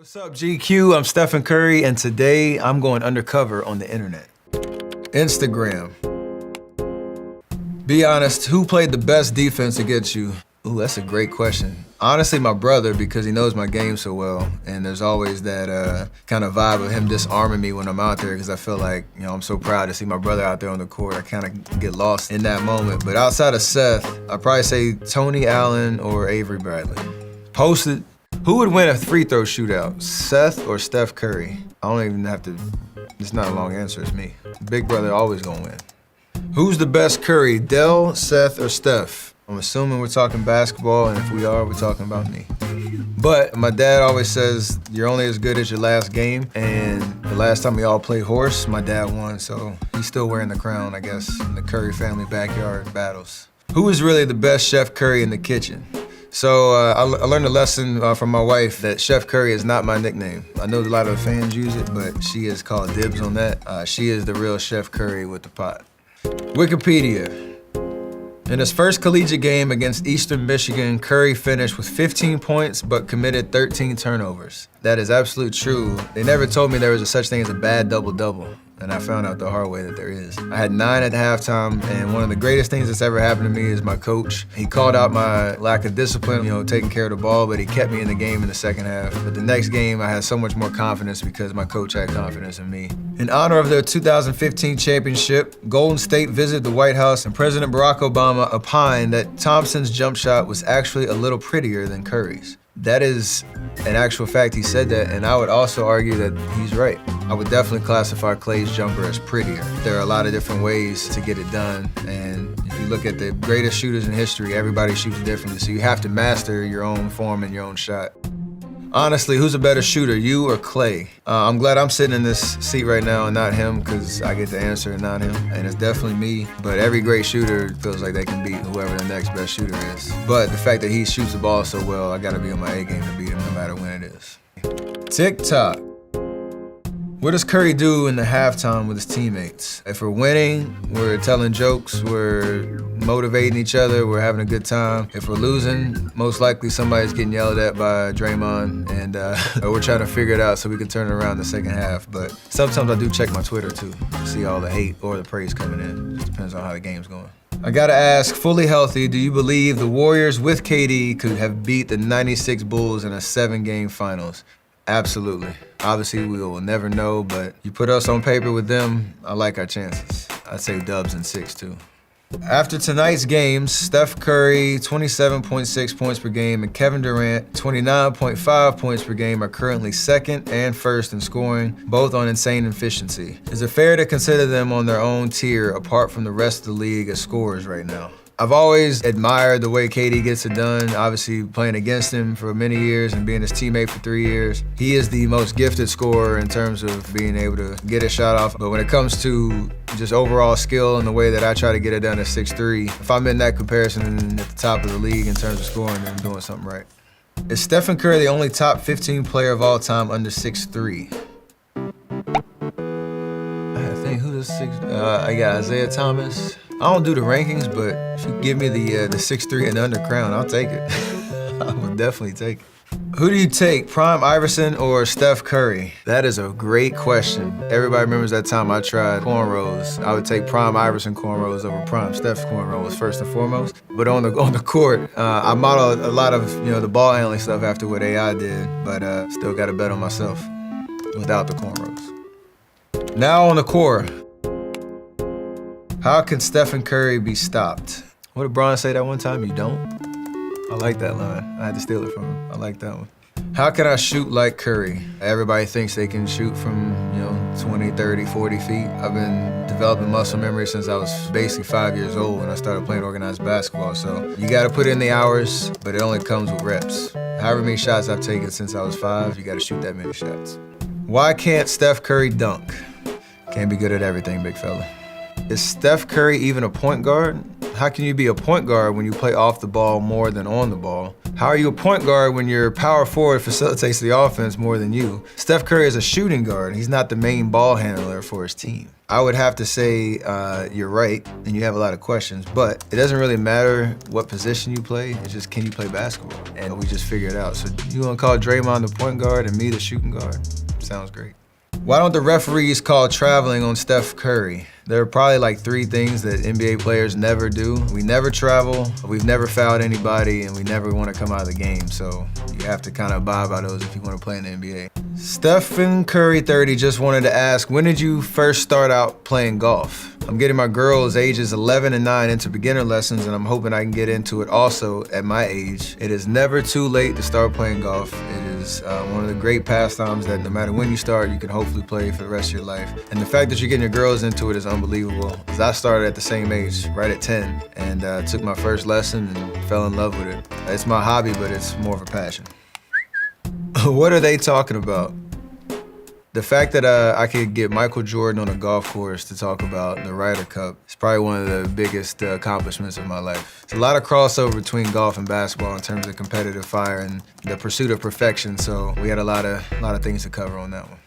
What's up, GQ? I'm Stephen Curry, and today I'm going undercover on the internet. Instagram. Be honest, who played the best defense against you? Ooh, that's a great question. Honestly, my brother, because he knows my game so well, and there's always that kind of vibe of him disarming me when I'm out there, because I feel like, I'm so proud to see my brother out there on the court. I kind of get lost in that moment. But outside of Seth, I'd probably say Tony Allen or Avery Bradley. Posted. Who would win a free throw shootout, Seth or Steph Curry? I don't even have to, it's not a long answer, it's me. Big brother always gonna win. Who's the best Curry, Dell, Seth, or Steph? I'm assuming we're talking basketball, and if we are, we're talking about me. But my dad always says, you're only as good as your last game, and the last time we all played horse, my dad won, so he's still wearing the crown, I guess, in the Curry family backyard battles. Who is really the best Chef Curry in the kitchen? So I learned a lesson from my wife that Chef Curry is not my nickname. I know a lot of fans use it, but she is called dibs on that. She is the real Chef Curry with the pot. Wikipedia. In his first collegiate game against Eastern Michigan, Curry finished with 15 points but committed 13 turnovers. That is absolutely true. They never told me there was such thing as a bad double-double, and I found out the hard way that there is. I had 9 at halftime, and one of the greatest things that's ever happened to me is my coach. He called out my lack of discipline, taking care of the ball, but he kept me in the game in the second half. But the next game, I had so much more confidence because my coach had confidence in me. In honor of their 2015 championship, Golden State visited the White House, and President Barack Obama opined that Thompson's jump shot was actually a little prettier than Curry's. That is an actual fact, he said that, and I would also argue that he's right. I would definitely classify Klay's jumper as prettier. There are a lot of different ways to get it done, and if you look at the greatest shooters in history, everybody shoots differently, so you have to master your own form and your own shot. Honestly, who's a better shooter, you or Klay? I'm glad I'm sitting in this seat right now and not him, because I get the answer and not him, and it's definitely me. But every great shooter feels like they can beat whoever the next best shooter is. But the fact that he shoots the ball so well, I gotta be on my A game to beat him no matter when it is. TikTok. What does Curry do in the halftime with his teammates? If we're winning, we're telling jokes, we're motivating each other, we're having a good time. If we're losing, most likely somebody's getting yelled at by Draymond, and we're trying to figure it out so we can turn it around in the second half. But sometimes I do check my Twitter too, to see all the hate or the praise coming in. It depends on how the game's going. I gotta ask, fully healthy, do you believe the Warriors with KD could have beat the '96 Bulls in a 7-game finals? Absolutely. Obviously, we will never know, but you put us on paper with them, I like our chances. I'd say dubs in 6, too. After tonight's games, Steph Curry, 27.6 points per game, and Kevin Durant, 29.5 points per game, are currently second and first in scoring, both on insane efficiency. Is it fair to consider them on their own tier apart from the rest of the league as scorers right now? I've always admired the way KD gets it done, obviously playing against him for many years and being his teammate for 3 years. He is the most gifted scorer in terms of being able to get a shot off. But when it comes to just overall skill and the way that I try to get it done at 6'3", if I'm in that comparison at the top of the league in terms of scoring, then I'm doing something right. Is Stephen Curry the only top 15 player of all time under 6'3"? I think who does 6? I got Isaiah Thomas. I don't do the rankings, but if you give me the 6'3" and under crown, I'll take it. I would definitely take it. Who do you take, Prime Iverson or Steph Curry? That is a great question. Everybody remembers that time I tried cornrows. I would take Prime Iverson cornrows over Prime Steph cornrows first and foremost. But on the court, I modeled a lot of the ball handling stuff after what AI did, but still got to bet on myself without the cornrows. Now on the court. How can Stephen Curry be stopped? What did Bron say that one time? You don't? I like that line. I had to steal it from him. I like that one. How can I shoot like Curry? Everybody thinks they can shoot from 20, 30, 40 feet. I've been developing muscle memory since I was basically 5 years old when I started playing organized basketball. So you gotta put in the hours, but it only comes with reps. However many shots I've taken since I was 5, you gotta shoot that many shots. Why can't Steph Curry dunk? Can't be good at everything, big fella. Is Steph Curry even a point guard? How can you be a point guard when you play off the ball more than on the ball? How are you a point guard when your power forward facilitates the offense more than you? Steph Curry is a shooting guard. He's not the main ball handler for his team. I would have to say you're right, and you have a lot of questions, but it doesn't really matter what position you play. It's just, can you play basketball? And we just figured it out. So you want to call Draymond the point guard and me the shooting guard? Sounds great. Why don't the referees call traveling on Steph Curry? There are probably like 3 things that NBA players never do. We never travel, we've never fouled anybody, and we never want to come out of the game. So you have to kind of abide by those if you want to play in the NBA. Stephen Curry 30 just wanted to ask, when did you first start out playing golf? I'm getting my girls ages 11 and 9 into beginner lessons, and I'm hoping I can get into it also at my age. It is never too late to start playing golf. It is one of the great pastimes that no matter when you start, you can hopefully play for the rest of your life. And the fact that you're getting your girls into it is unbelievable. Because I started at the same age, right at 10, and took my first lesson and fell in love with it. It's my hobby, but it's more of a passion. What are they talking about? The fact that I could get Michael Jordan on a golf course to talk about the Ryder Cup is probably one of the biggest accomplishments of my life. There's a lot of crossover between golf and basketball in terms of competitive fire and the pursuit of perfection, so we had a lot of things to cover on that one.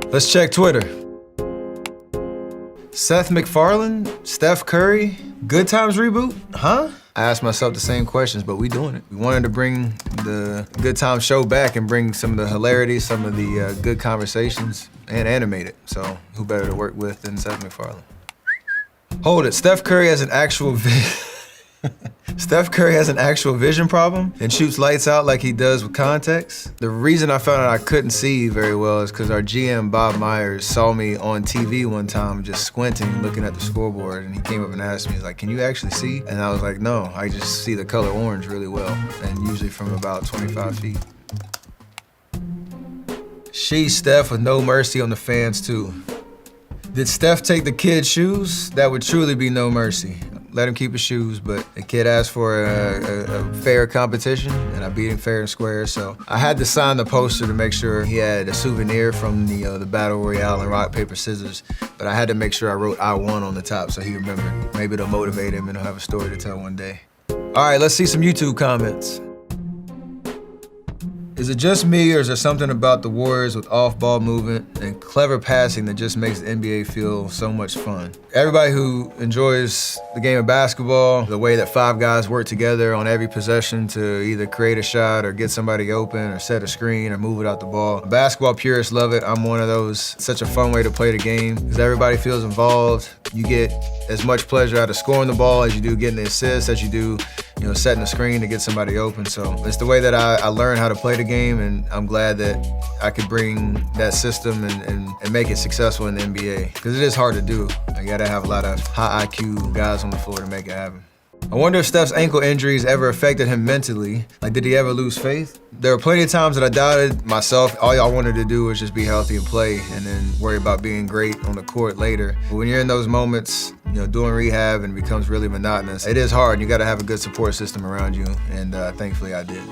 Let's check Twitter. Seth MacFarlane, Steph Curry, Good Times reboot, huh? I asked myself the same questions, but we doing it. We wanted to bring the Good Times show back and bring some of the hilarity, some of the good conversations, and animate it. So who better to work with than Seth MacFarlane? Hold it, Steph Curry has an actual vision problem and shoots lights out like he does with context. The reason I found out I couldn't see very well is because our GM, Bob Myers, saw me on TV one time just squinting, looking at the scoreboard, and he came up and asked me, he's like, can you actually see? And I was like, no, I just see the color orange really well, and usually from about 25 feet. She's Steph with no mercy on the fans too. Did Steph take the kid's shoes? That would truly be no mercy. Let him keep his shoes, but the kid asked for a fair competition, and I beat him fair and square, so I had to sign the poster to make sure he had a souvenir from the Battle Royale and rock, paper, scissors, but I had to make sure I wrote I won on the top so he remembered. Maybe it'll motivate him and he'll have a story to tell one day. All right, let's see some YouTube comments. Is it just me, or is there something about the Warriors with off-ball movement and clever passing that just makes the NBA feel so much fun? Everybody who enjoys the game of basketball, the way that 5 guys work together on every possession to either create a shot or get somebody open or set a screen or move without the ball. Basketball purists love it. I'm one of those. It's such a fun way to play the game because everybody feels involved. You get as much pleasure out of scoring the ball as you do getting the assist, as you do setting the screen to get somebody open. So it's the way that I learned how to play the game, and I'm glad that I could bring that system and make it successful in the NBA, because it is hard to do. You gotta have a lot of high IQ guys on the floor to make it happen. I wonder if Steph's ankle injuries ever affected him mentally. Like, did he ever lose faith? There were plenty of times that I doubted myself. All y'all wanted to do was just be healthy and play, and then worry about being great on the court later. But when you're in those moments, doing rehab and it becomes really monotonous, it is hard. You gotta have a good support system around you, and thankfully I did.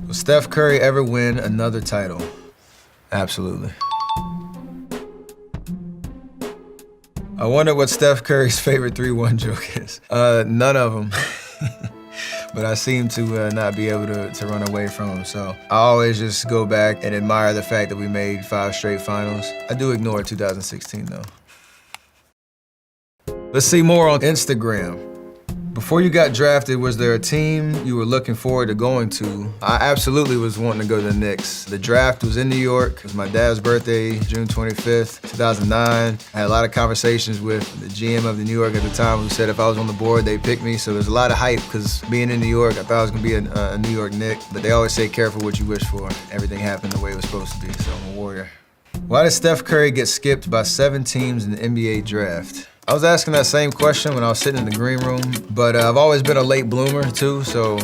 Will Steph Curry ever win another title? Absolutely. I wonder what Steph Curry's favorite 3-1 joke is. None of them. But I seem to not be able to run away from him. So I always just go back and admire the fact that we made 5 straight finals. I do ignore 2016 though. Let's see more on Instagram. Before you got drafted, was there a team you were looking forward to going to? I absolutely was wanting to go to the Knicks. The draft was in New York. It was my dad's birthday, June 25th, 2009. I had a lot of conversations with the GM of the New York at the time, who said if I was on the board, they'd pick me. So there's a lot of hype, because being in New York, I thought I was gonna be a New York Knick, but they always say careful what you wish for. Everything happened the way it was supposed to be, so I'm a Warrior. Why did Steph Curry get skipped by 7 teams in the NBA draft? I was asking that same question when I was sitting in the green room, but I've always been a late bloomer too, so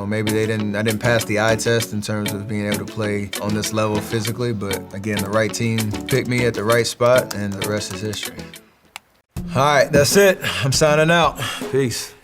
maybe I didn't pass the eye test in terms of being able to play on this level physically, but again, the right team picked me at the right spot, and the rest is history. All right, that's it. I'm signing out. Peace.